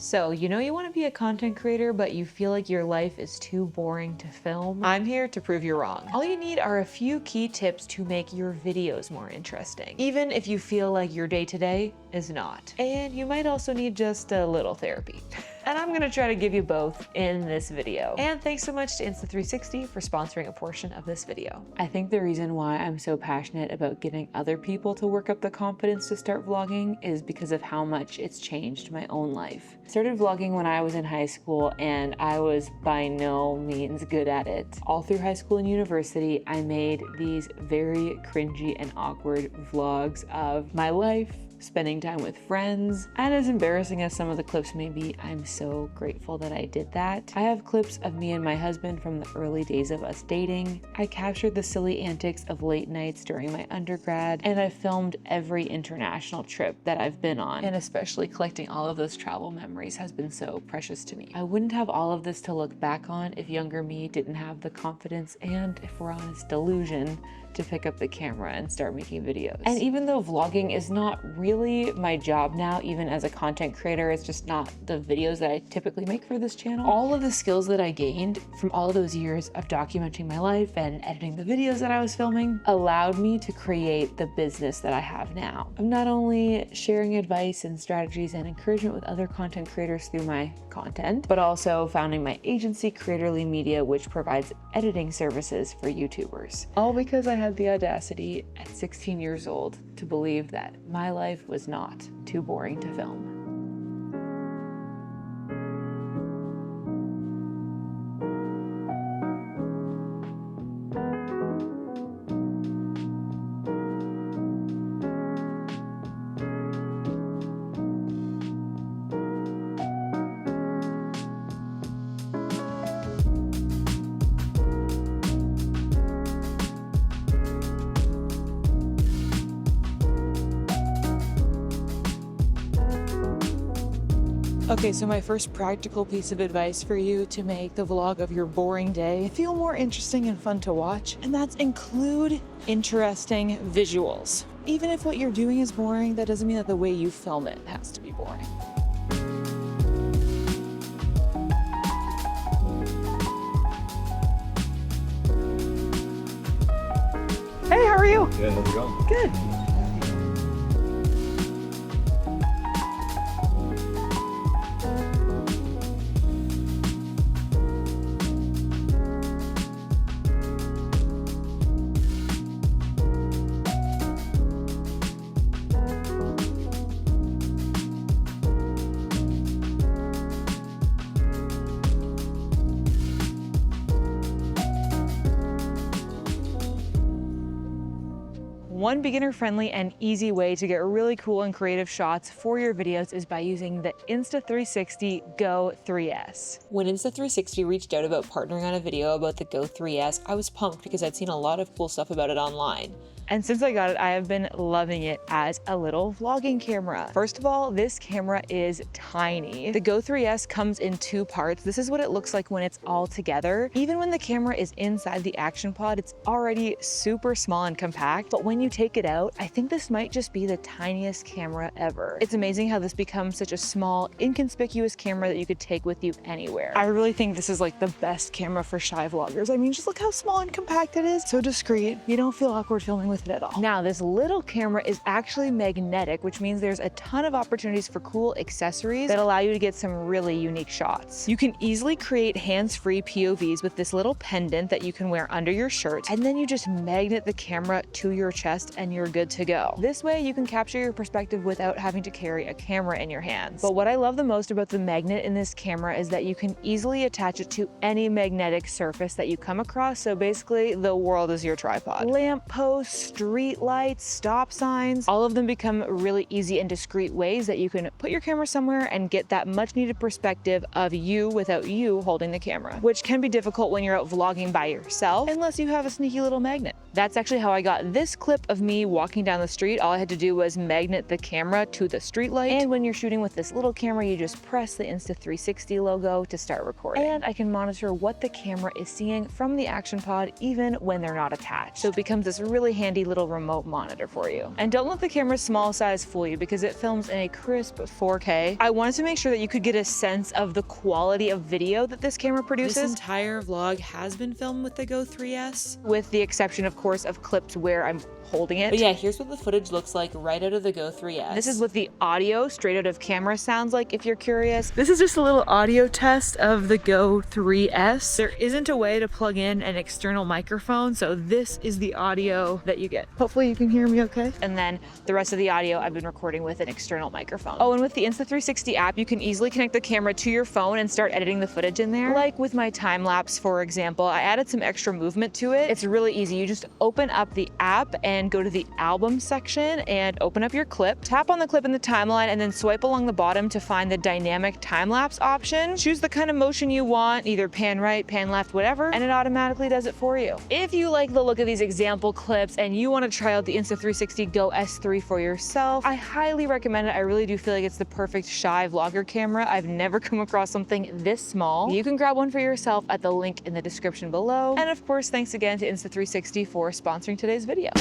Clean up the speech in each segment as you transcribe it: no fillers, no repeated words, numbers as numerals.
So, you know you want to be a content creator, but you feel like your life is too boring to film? I'm here to prove you wrong. All you need are a few key tips to make your videos more interesting, even if you feel like your day-to-day is not. And you might also need just a little therapy. And I'm gonna try to give you both in this video. And thanks so much to Insta360 for sponsoring a portion of this video. I think the reason why I'm so passionate about getting other people to work up the confidence to start vlogging is because of how much it's changed my own life. I started vlogging when I was in high school and I was by no means good at it. All through high school and university, I made these very cringy and awkward vlogs of my life, spending time with friends, and as embarrassing as some of the clips may be, I'm so grateful that I did that. I have clips of me and my husband from the early days of us dating. I captured the silly antics of late nights during my undergrad, and I filmed every international trip that I've been on, and especially collecting all of those travel memories has been so precious to me. I wouldn't have all of this to look back on if younger me didn't have the confidence and, if we're honest, delusion to pick up the camera and start making videos. And even though vlogging is not really my job now, even as a content creator, it's just not the videos that I typically make for this channel. All of the skills that I gained from all of those years of documenting my life and editing the videos that I was filming allowed me to create the business that I have now. I'm not only sharing advice and strategies and encouragement with other content creators through my content, but also founding my agency, Creatorly Media, which provides editing services for YouTubers. All because I had the audacity at 16 years old to believe that my life was not too boring to film. Okay, so my first practical piece of advice for you to make the vlog of your boring day feel more interesting and fun to watch, and that's include interesting visuals. Even if what you're doing is boring, that doesn't mean that the way you film it has to be boring. Hey, how are you? Good, how's it going? Good. One beginner-friendly and easy way to get really cool and creative shots for your videos is by using the Insta360 Go 3S. When Insta360 reached out about partnering on a video about the Go 3S, I was pumped because I'd seen a lot of cool stuff about it online. And since I got it, I have been loving it as a little vlogging camera. First of all, this camera is tiny. The Go 3S comes in two parts. This is what it looks like when it's all together. Even when the camera is inside the action pod, it's already super small and compact. But when you take it out, I think this might just be the tiniest camera ever. It's amazing how this becomes such a small, inconspicuous camera that you could take with you anywhere. I really think this is like the best camera for shy vloggers. I mean, just look how small and compact it is. So discreet. You don't feel awkward filming with it at all. Now, this little camera is actually magnetic, which means there's a ton of opportunities for cool accessories that allow you to get some really unique shots. You can easily create hands-free POVs with this little pendant that you can wear under your shirt, and then you just magnet the camera to your chest and you're good to go. This way you can capture your perspective without having to carry a camera in your hands. But what I love the most about the magnet in this camera is that you can easily attach it to any magnetic surface that you come across. So basically the world is your tripod. Lamp posts, street lights, stop signs, all of them become really easy and discreet ways that you can put your camera somewhere and get that much needed perspective of you without you holding the camera, which can be difficult when you're out vlogging by yourself, unless you have a sneaky little magnet. That's actually how I got this clip of me walking down the street. All I had to do was magnet the camera to the street light. And when you're shooting with this little camera, you just press the Insta360 logo to start recording. And I can monitor what the camera is seeing from the action pod even when they're not attached. So it becomes this really handy little remote monitor for you. And don't let the camera's small size fool you because it films in a crisp 4K. I wanted to make sure that you could get a sense of the quality of video that this camera produces. This entire vlog has been filmed with the Go 3S, with the exception, of course, of clips where I'm holding it. But yeah, here's what the footage looks like right out of the Go 3S. This is what the audio straight out of camera sounds like, if you're curious. This is just a little audio test of the Go 3S. There isn't a way to plug in an external microphone, so this is the audio that you get. Hopefully you can hear me okay. And then the rest of the audio I've been recording with an external microphone. Oh, and with the Insta360 app, you can easily connect the camera to your phone and start editing the footage in there. Like with my time lapse, for example, I added some extra movement to it. It's really easy. You just open up the app and go to the album section and open up your clip. Tap on the clip in the timeline and then swipe along the bottom to find the dynamic time-lapse option. Choose the kind of motion you want, either pan right, pan left, whatever, and it automatically does it for you. If you like the look of these example clips and you want to try out the Insta360 Go S3 for yourself, I highly recommend it. I really do feel like it's the perfect shy vlogger camera. I've never come across something this small. You can grab one for yourself at the link in the description below. And of course, thanks again to Insta360 for sponsoring today's video.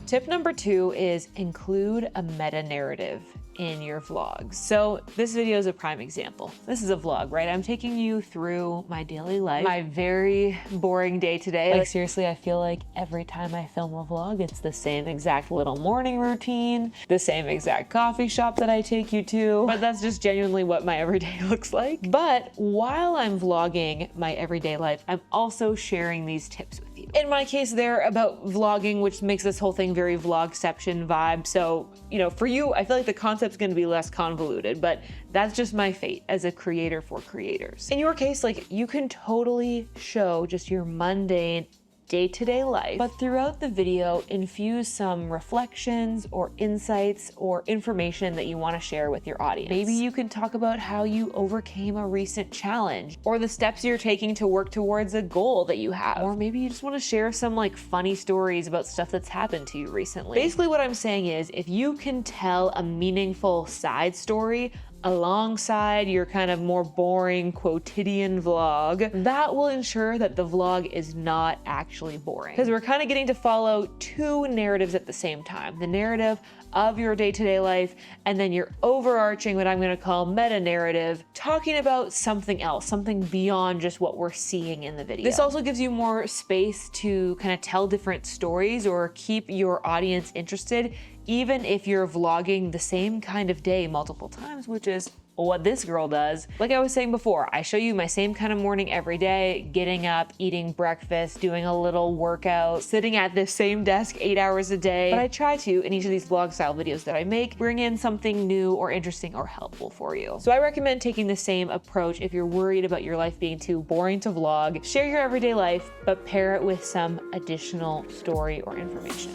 Tip number 2 is include a meta narrative in your vlogs. So this video is a prime example. This is a vlog, right? I'm taking you through my daily life, my very boring day today. Like seriously, I feel like every time I film a vlog, it's the same exact little morning routine, the same exact coffee shop that I take you to, but that's just genuinely what my everyday looks like. But while I'm vlogging my everyday life, I'm also sharing these tips with you. In my case, they're about vlogging, which makes this whole thing very vlogception vibe. So, you know, for you, I feel like the concept's gonna be less convoluted, but that's just my fate as a creator for creators. In your case, like, you can totally show just your mundane day-to-day life, but throughout the video, infuse some reflections or insights or information that you want to share with your audience. Maybe you can talk about how you overcame a recent challenge, or the steps you're taking to work towards a goal that you have. Or maybe you just want to share some like funny stories about stuff that's happened to you recently. Basically what I'm saying is, if you can tell a meaningful side story alongside your kind of more boring quotidian vlog, that will ensure that the vlog is not actually boring. Because we're kind of getting to follow two narratives at the same time. The narrative of your day-to-day life, and then your overarching, what I'm gonna call meta narrative, talking about something else, something beyond just what we're seeing in the video. This also gives you more space to kind of tell different stories or keep your audience interested, even if you're vlogging the same kind of day multiple times, which is what this girl does. Like I was saying before, I show you my same kind of morning every day, getting up, eating breakfast, doing a little workout, sitting at this same desk 8 hours a day. But I try to, in each of these vlog style videos that I make, bring in something new or interesting or helpful for you. So I recommend taking the same approach if you're worried about your life being too boring to vlog. Share your everyday life, but pair it with some additional story or information.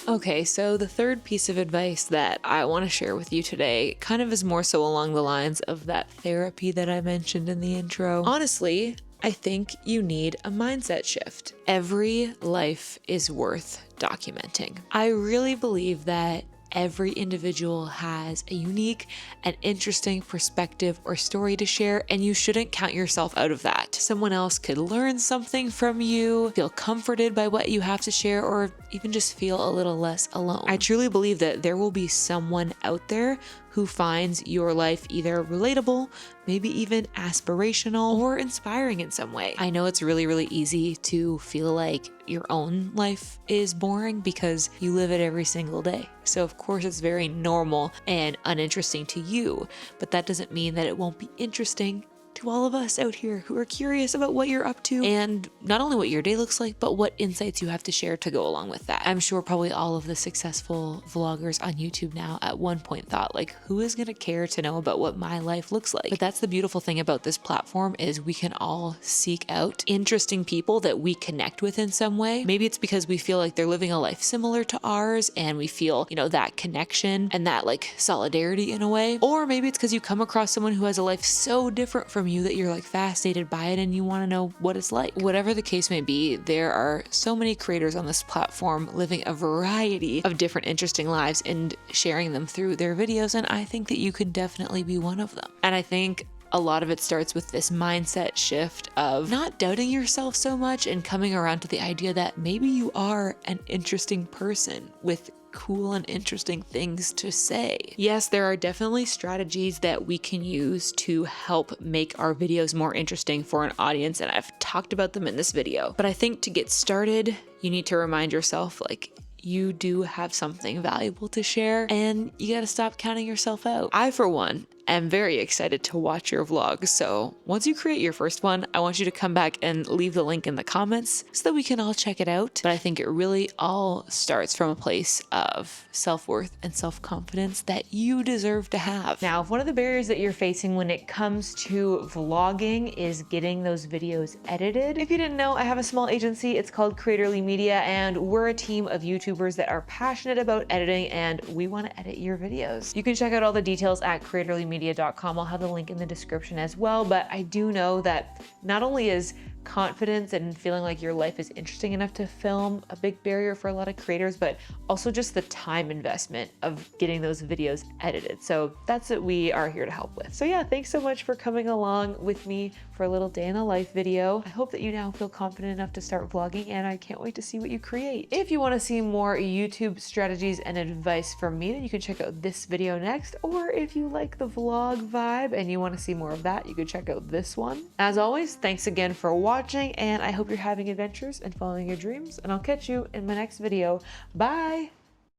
Okay, so the third piece of advice that I want to share with you today kind of is more so along the lines of that therapy that I mentioned in the intro. Honestly, I think you need a mindset shift. Every life is worth documenting. I really believe that every individual has a unique and interesting perspective or story to share, and you shouldn't count yourself out of that. Someone else could learn something from you, feel comforted by what you have to share, or even just feel a little less alone. I truly believe that there will be someone out there who finds your life either relatable, maybe even aspirational, or inspiring in some way. I know it's really, really easy to feel like your own life is boring because you live it every single day. So of course it's very normal and uninteresting to you, but that doesn't mean that it won't be interesting to all of us out here who are curious about what you're up to, and not only what your day looks like, but what insights you have to share to go along with that. I'm sure probably all of the successful vloggers on YouTube now at one point thought, like, who is gonna care to know about what my life looks like? But that's the beautiful thing about this platform, is we can all seek out interesting people that we connect with in some way. Maybe it's because we feel like they're living a life similar to ours and we feel, you know, that connection and that like solidarity in a way. Or maybe it's because you come across someone who has a life so different from you that you're like fascinated by it and you want to know what it's like. Whatever the case may be, there are so many creators on this platform living a variety of different interesting lives and sharing them through their videos, and I think that you could definitely be one of them. And I think a lot of it starts with this mindset shift of not doubting yourself so much and coming around to the idea that maybe you are an interesting person with cool and interesting things to say. Yes, there are definitely strategies that we can use to help make our videos more interesting for an audience, and I've talked about them in this video. But I think to get started, you need to remind yourself, like, you do have something valuable to share and you gotta stop counting yourself out. I, for one, am very excited to watch your vlogs. So once you create your first one, I want you to come back and leave the link in the comments so that we can all check it out. But I think it really all starts from a place of self-worth and self-confidence that you deserve to have. Now, if one of the barriers that you're facing when it comes to vlogging is getting those videos edited, if you didn't know, I have a small agency. It's called Creatorly Media, and we're a team of YouTubers that are passionate about editing, and we want to edit your videos. You can check out all the details at creatorlymedia.com. I'll have the link in the description as well, but I do know that not only is confidence and feeling like your life is interesting enough to film a big barrier for a lot of creators, but also just the time investment of getting those videos edited. So that's what we are here to help with. So yeah, thanks so much for coming along with me for a little day in the life video. I hope that you now feel confident enough to start vlogging, and I can't wait to see what you create. If you want to see more YouTube strategies and advice from me, then you can check out this video next. Or if you like the vlog vibe and you want to see more of that, you can check out this one. As always, thanks again for watching, and I hope you're having adventures and following your dreams, and I'll catch you in my next video. Bye!